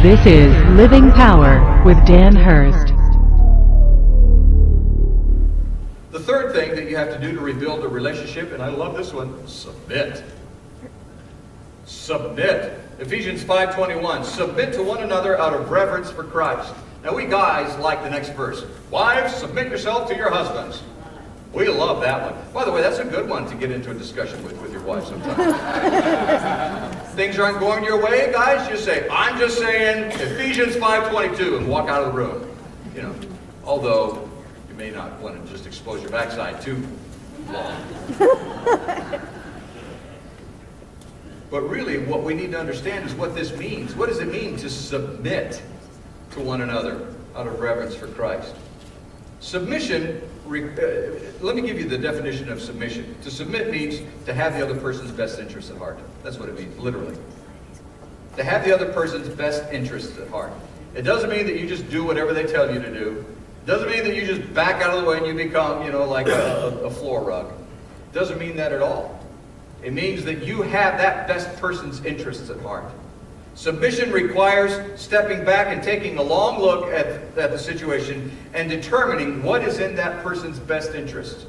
This is Living Power with Dan Hurst. The third thing that you have to do to rebuild a relationship, and I love this one, submit. Submit. Ephesians 5:21, submit to one another out of reverence for Christ. Now we guys like the next verse. Wives, submit yourself to your husbands. We love that one. By the way, that's a good one to get into a discussion with your wife sometimes. Things aren't going your way, guys, just say, I'm just saying Ephesians 5:22 and walk out of the room. You know, although you may not want to just expose your backside too long. But really, what we need to understand is what this means. What does it mean to submit to one another out of reverence for Christ? Submission, let me give you the definition of submission. To submit means to have the other person's best interests at heart. That's what it means, literally. To have the other person's best interests at heart. It doesn't mean that you just do whatever they tell you to do. It doesn't mean that you just back out of the way and you become, like a floor rug. It doesn't mean that at all. It means that you have that best person's interests at heart. Submission requires stepping back and taking a long look at the situation and determining what is in that person's best interest.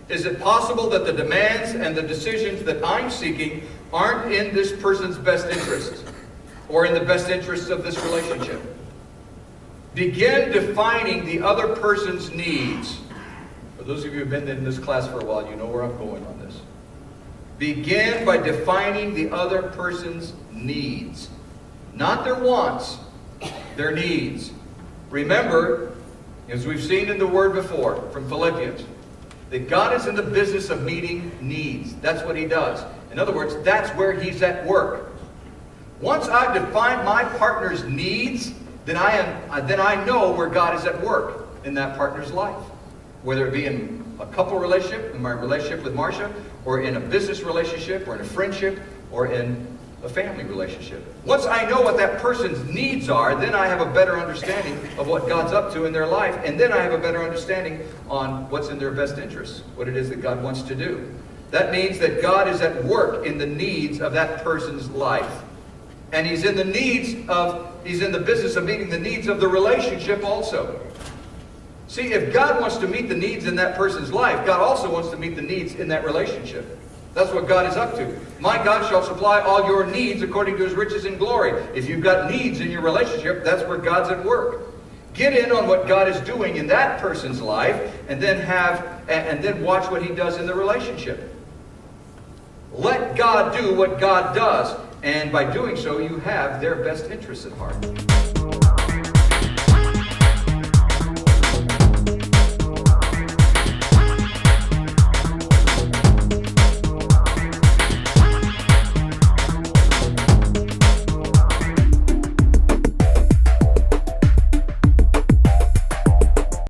Is it possible that the demands and the decisions that I'm seeking aren't in this person's best interest or in the best interests of this relationship? Begin defining the other person's needs. For those of you who have been in this class for a while, you know where I'm going on this. Begin by defining the other person's needs. Not their wants, their needs. Remember, as we've seen in the Word before from Philippians, that God is in the business of meeting needs. That's what He does. In other words, that's where He's at work. Once I've defined my partner's needs, then I know where God is at work in that partner's life. Whether it be in a couple relationship, in my relationship with Marcia, or in a business relationship, or in a friendship, or in a family relationship. Once I know what that person's needs are, then I have a better understanding of what God's up to in their life, and then I have a better understanding on what's in their best interests, what it is that God wants to do. That means that God is at work in the needs of that person's life. And He's in the business of meeting the needs of the relationship also. See, if God wants to meet the needs in that person's life, God also wants to meet the needs in that relationship. That's what God is up to. My God shall supply all your needs according to His riches and glory. If you've got needs in your relationship, that's where God's at work. Get in on what God is doing in that person's life, and then watch what He does in the relationship. Let God do what God does, and by doing so, you have their best interests at heart.